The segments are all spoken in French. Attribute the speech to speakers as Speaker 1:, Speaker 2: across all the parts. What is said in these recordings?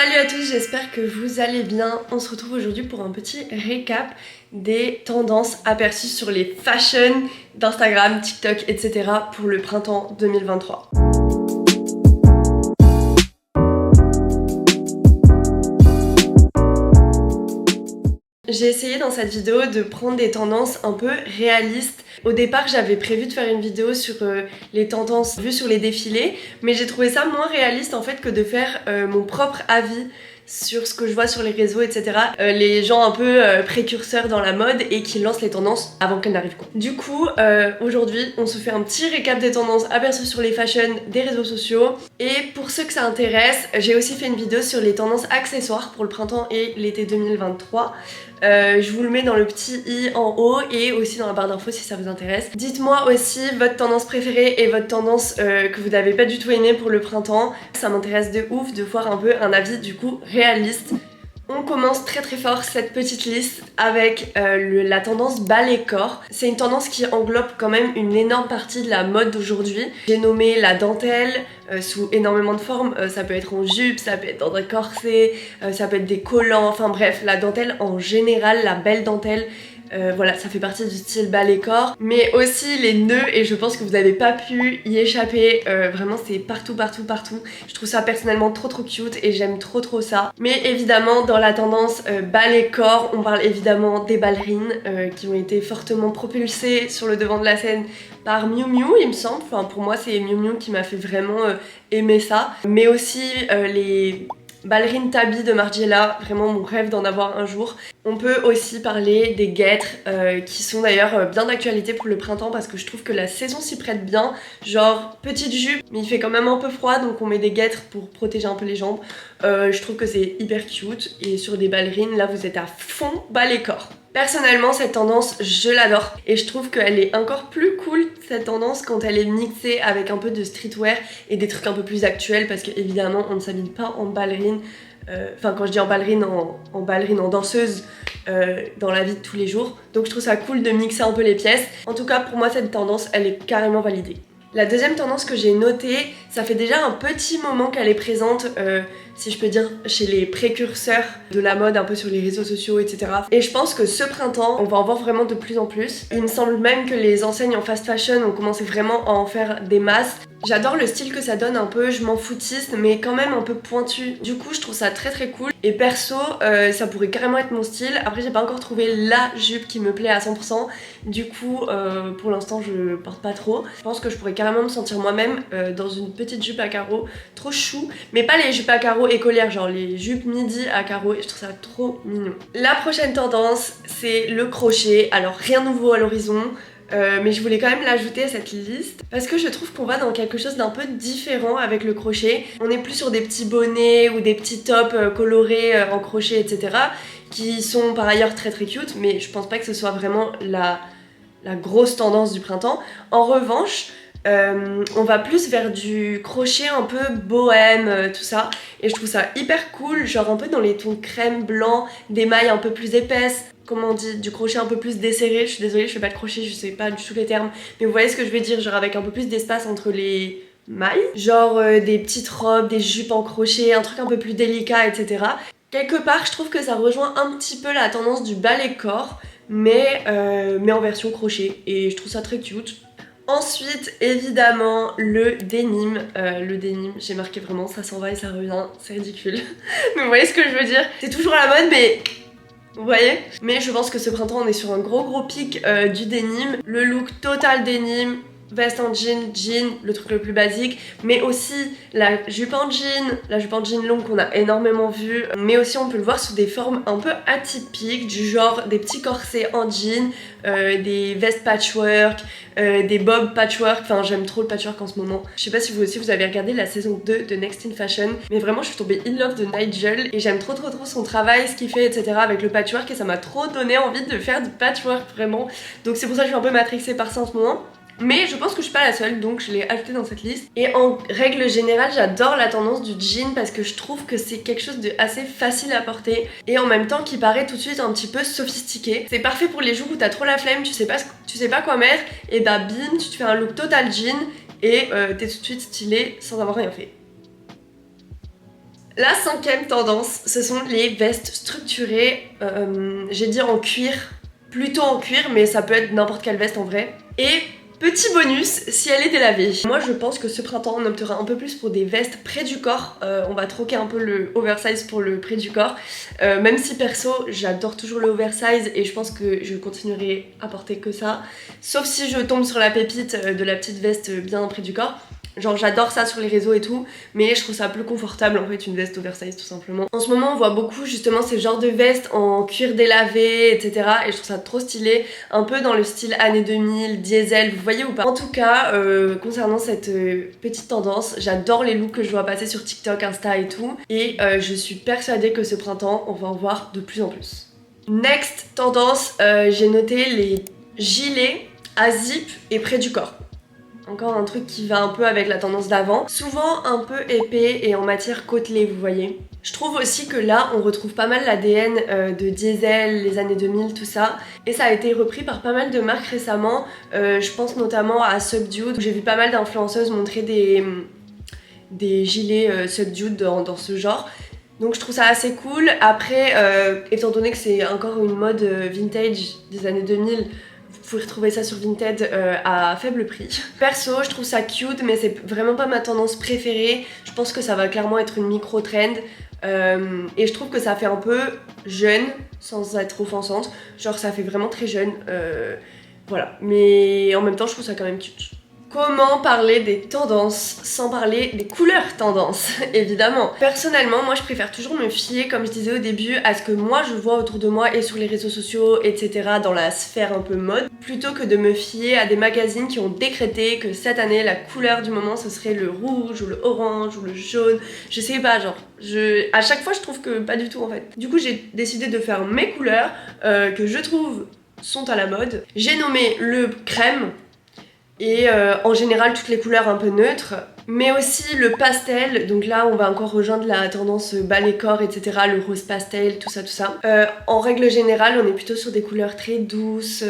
Speaker 1: Salut à tous, j'espère que vous allez bien. On se retrouve aujourd'hui pour un petit récap des tendances aperçues sur les fashions d'Instagram, TikTok, etc. pour le printemps 2023. J'ai essayé dans cette vidéo de prendre des tendances un peu réalistes. Au départ, j'avais prévu de faire une vidéo sur les tendances vues sur les défilés, mais j'ai trouvé ça moins réaliste en fait que de faire mon propre avis sur ce que je vois sur les réseaux, etc. Les gens un peu précurseurs dans la mode et qui lancent les tendances avant qu'elles n'arrivent quoi. Du coup, aujourd'hui, on se fait un petit récap des tendances aperçues sur les fashions des réseaux sociaux. Et pour ceux que ça intéresse, j'ai aussi fait une vidéo sur les tendances accessoires pour le printemps et l'été 2023. Je vous le mets dans le petit i en haut et aussi dans la barre d'infos si ça vous intéresse. Dites-moi aussi votre tendance préférée et votre tendance que vous n'avez pas du tout aimée pour le printemps. Ça m'intéresse de ouf de voir un peu un avis du coup réaliste. On commence très fort cette petite liste avec la tendance ballet-corps. C'est une tendance qui englobe quand même une énorme partie de la mode d'aujourd'hui. J'ai nommé la dentelle sous énormément de formes. Ça peut être en jupe, ça peut être dans un corset, ça peut être des collants, enfin bref, la dentelle en général, la belle dentelle. Voilà, ça fait partie du style ballet-corps, mais aussi les nœuds, et je pense que vous n'avez pas pu y échapper. Vraiment, c'est partout. Je trouve ça personnellement trop cute et j'aime trop ça. Mais évidemment, dans la tendance ballet-corps, on parle évidemment des ballerines qui ont été fortement propulsées sur le devant de la scène par Miu Miu, il me semble. Enfin, pour moi, c'est Miu Miu qui m'a fait vraiment aimer ça. Mais aussi les ballerine Tabi de Margiela, vraiment mon rêve d'en avoir un jour. On peut aussi parler des guêtres qui sont d'ailleurs bien d'actualité pour le printemps parce que je trouve que la saison s'y prête bien. Genre petite jupe, mais il fait quand même un peu froid donc on met des guêtres pour protéger un peu les jambes. Je trouve que c'est hyper cute et sur des ballerines là vous êtes à fond ballet-corps. Personnellement, cette tendance, je l'adore et je trouve qu'elle est encore plus cool cette tendance quand elle est mixée avec un peu de streetwear et des trucs un peu plus actuels parce que évidemment on ne s'habille pas en ballerine, enfin quand je dis en ballerine, en danseuse dans la vie de tous les jours. Donc je trouve ça cool de mixer un peu les pièces. En tout cas pour moi cette tendance elle est carrément validée. La deuxième tendance que j'ai notée, ça fait déjà un petit moment qu'elle est présente, si je peux dire, chez les précurseurs de la mode, un peu sur les réseaux sociaux, etc. Et je pense que ce printemps, on va en voir vraiment de plus en plus. Il me semble même que les enseignes en fast fashion ont commencé vraiment à en faire des masses. J'adore le style que ça donne un peu, je m'en foutiste, mais quand même un peu pointu. Du coup, je trouve ça très cool. Et perso, ça pourrait carrément être mon style. Après, j'ai pas encore trouvé la jupe qui me plaît à 100%. Du coup, pour l'instant, je porte pas trop. Je pense que je pourrais carrément me sentir moi-même dans une petite jupe à carreaux, trop chou. Mais pas les jupes à carreaux écolières, genre les jupes midi à carreaux. Et je trouve ça trop mignon. La prochaine tendance, c'est le crochet. Alors, rien de nouveau à l'horizon. Mais je voulais quand même l'ajouter à cette liste parce que je trouve qu'on va dans quelque chose d'un peu différent avec le crochet. On n'est plus sur des petits bonnets ou des petits tops colorés en crochet, etc. qui sont par ailleurs très cute, mais je pense pas que ce soit vraiment la grosse tendance du printemps. En revanche, on va plus vers du crochet un peu bohème, tout ça, et je trouve ça hyper cool, genre un peu dans les tons crème, blanc, des mailles un peu plus épaisses, comment on dit, du crochet un peu plus desserré. Je suis désolée, je fais pas de crochet, je sais pas du tout les termes, mais vous voyez ce que je veux dire, genre avec un peu plus d'espace entre les mailles, genre des petites robes, des jupes en crochet, un truc un peu plus délicat, etc. Quelque part, je trouve que ça rejoint un petit peu la tendance du ballet-corps, mais en version crochet, et je trouve ça très cute. Ensuite, évidemment, le denim. Le denim, j'ai marqué vraiment, ça s'en va et ça revient, c'est ridicule. Mais vous voyez ce que je veux dire? C'est toujours à la mode, mais vous voyez? Mais je pense que ce printemps, on est sur un gros pic du denim. Le look total denim, veste en jean, le truc le plus basique, mais aussi la jupe en jean longue qu'on a énormément vu, mais aussi on peut le voir sous des formes un peu atypiques, du genre des petits corsets en jean, des vestes patchwork, des bobs patchwork, enfin j'aime trop le patchwork en ce moment. Je sais pas si vous aussi vous avez regardé la saison 2 de Next in Fashion, mais vraiment je suis tombée in love de Nigel et j'aime trop son travail, ce qu'il fait, etc. avec le patchwork, et ça m'a trop donné envie de faire du patchwork vraiment. Donc c'est pour ça que je suis un peu matrixée par ça en ce moment. Mais je pense que je suis pas la seule, donc je l'ai ajouté dans cette liste. Et en règle générale, j'adore la tendance du jean parce que je trouve que c'est quelque chose de assez facile à porter et en même temps qui paraît tout de suite un petit peu sophistiqué. C'est parfait pour les jours où t'as trop la flemme, tu sais pas quoi mettre, et bah bim, tu te fais un look total jean et t'es tout de suite stylé sans avoir rien fait. La cinquième tendance, ce sont les vestes structurées, j'ai dit en cuir, plutôt en cuir, mais ça peut être n'importe quelle veste en vrai. Et petit bonus, si elle est délavée. Moi je pense que ce printemps on optera un peu plus pour des vestes près du corps, on va troquer un peu le oversize pour le près du corps, même si perso j'adore toujours le oversize et je pense que je continuerai à porter que ça, sauf si je tombe sur la pépite de la petite veste bien près du corps. Genre j'adore ça sur les réseaux et tout, mais je trouve ça plus confortable en fait une veste oversize tout simplement. En ce moment on voit beaucoup justement ces genres de vestes en cuir délavé etc. et je trouve ça trop stylé, un peu dans le style années 2000, diesel, vous voyez ou pas. En tout cas concernant cette petite tendance, j'adore les looks que je vois passer sur TikTok, Insta et tout, et je suis persuadée que ce printemps on va en voir de plus en plus. Next tendance, j'ai noté les gilets à zip et près du corps. Encore un truc qui va un peu avec la tendance d'avant. Souvent un peu épais et en matière côtelée, vous voyez. Je trouve aussi que là, on retrouve pas mal l'ADN de Diesel, les années 2000, tout ça. Et ça a été repris par pas mal de marques récemment. Je pense notamment à Subdued. J'ai vu pas mal d'influenceuses montrer des gilets Subdued dans ce genre. Donc je trouve ça assez cool. Après, étant donné que c'est encore une mode vintage des années 2000, vous pouvez retrouver ça sur Vinted à faible prix. Perso, je trouve ça cute, mais c'est vraiment pas ma tendance préférée. Je pense que ça va clairement être une micro-trend. Et je trouve que ça fait un peu jeune, sans être offensante. Genre ça fait vraiment très jeune. Voilà. Mais en même temps, je trouve ça quand même cute. Comment parler des tendances sans parler des couleurs tendances, évidemment. Personnellement, moi je préfère toujours me fier, comme je disais au début, à ce que moi je vois autour de moi et sur les réseaux sociaux, etc. dans la sphère un peu mode, plutôt que de me fier à des magazines qui ont décrété que cette année la couleur du moment ce serait le rouge ou le orange ou le jaune. Je sais pas, genre, à chaque fois je trouve que pas du tout en fait. Du coup j'ai décidé de faire mes couleurs que je trouve sont à la mode. J'ai nommé le crème. Et en général toutes les couleurs un peu neutres, mais aussi le pastel, donc là on va encore rejoindre la tendance bas les corps etc, le rose pastel, tout ça. En règle générale on est plutôt sur des couleurs très douces,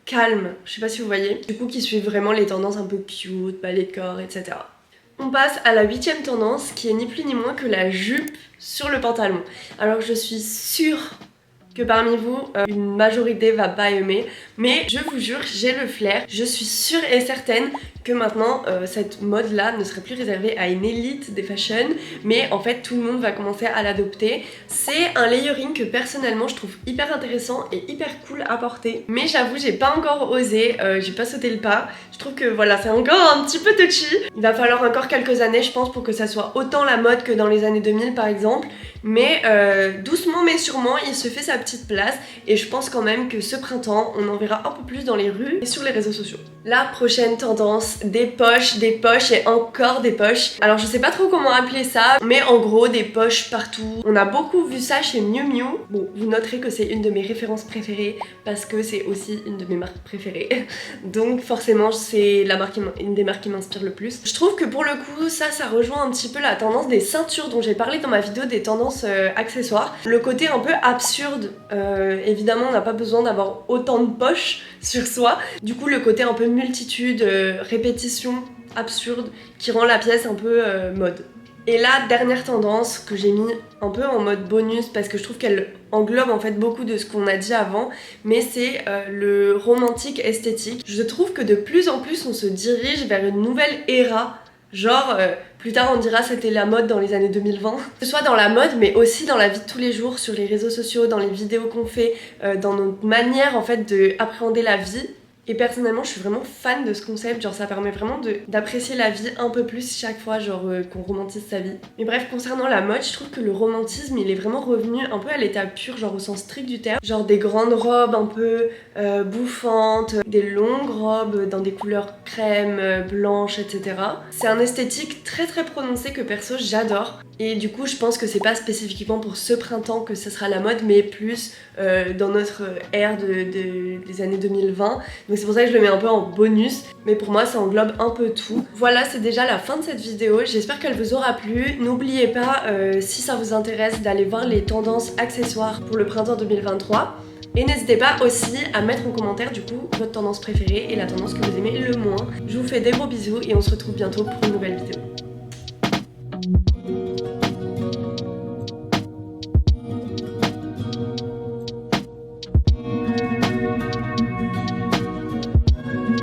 Speaker 1: calmes, je sais pas si vous voyez, du coup qui suivent vraiment les tendances un peu cute, bas les corps etc. On passe à la 8ème tendance qui est ni plus ni moins que la jupe sur le pantalon. Alors je suis sûre que parmi vous, une majorité va pas aimer, mais je vous jure, j'ai le flair. Je suis sûre et certaine que maintenant, cette mode-là ne serait plus réservée à une élite des fashion, mais en fait, tout le monde va commencer à l'adopter. C'est un layering que personnellement, je trouve hyper intéressant et hyper cool à porter. Mais j'avoue, j'ai pas encore osé, j'ai pas sauté le pas. Je trouve que voilà, c'est encore un petit peu touchy. Il va falloir encore quelques années, je pense, pour que ça soit autant la mode que dans les années 2000 par exemple. Mais doucement mais sûrement, il se fait sa petite place et je pense quand même que ce printemps, on en verra un peu plus dans les rues et sur les réseaux sociaux. La prochaine tendance, des poches et encore des poches. Alors je sais pas trop comment appeler ça, mais en gros des poches partout. On a beaucoup vu ça chez Miu Miu. Bon, vous noterez que c'est une de mes références préférées parce que c'est aussi une de mes marques préférées. Donc forcément c'est une des marques qui m'inspire le plus. Je trouve que pour le coup ça rejoint un petit peu la tendance des ceintures dont j'ai parlé dans ma vidéo des tendances accessoires. Le côté un peu absurde, évidemment on n'a pas besoin d'avoir autant de poches sur soi. Du coup le côté un peu multitude, répétition absurde qui rend la pièce un peu mode. Et la dernière tendance que j'ai mis un peu en mode bonus parce que je trouve qu'elle englobe en fait beaucoup de ce qu'on a dit avant, mais c'est le romantique esthétique. Je trouve que de plus en plus on se dirige vers une nouvelle ère. Genre, plus tard on dira c'était la mode dans les années 2020. Que ce soit dans la mode mais aussi dans la vie de tous les jours, sur les réseaux sociaux, dans les vidéos qu'on fait, dans notre manière en fait d'appréhender la vie. Et personnellement je suis vraiment fan de ce concept, genre ça permet vraiment d'apprécier la vie un peu plus chaque fois, genre qu'on romantise sa vie. Mais bref, concernant la mode, je trouve que le romantisme il est vraiment revenu un peu à l'état pur, genre au sens strict du terme. Genre des grandes robes un peu bouffantes, des longues robes dans des couleurs crème, blanches, etc. C'est un esthétique très très prononcé que perso j'adore. Et du coup je pense que c'est pas spécifiquement pour ce printemps que ça sera la mode, mais plus dans notre ère des années 2020. Donc c'est pour ça que je le mets un peu en bonus, mais pour moi ça englobe un peu tout. Voilà, c'est déjà la fin de cette vidéo, j'espère qu'elle vous aura plu. N'oubliez pas, si ça vous intéresse, d'aller voir les tendances accessoires pour le printemps 2023. Et n'hésitez pas aussi à mettre en commentaire du coup votre tendance préférée et la tendance que vous aimez le moins. Je vous fais des gros bisous et on se retrouve bientôt pour une nouvelle vidéo.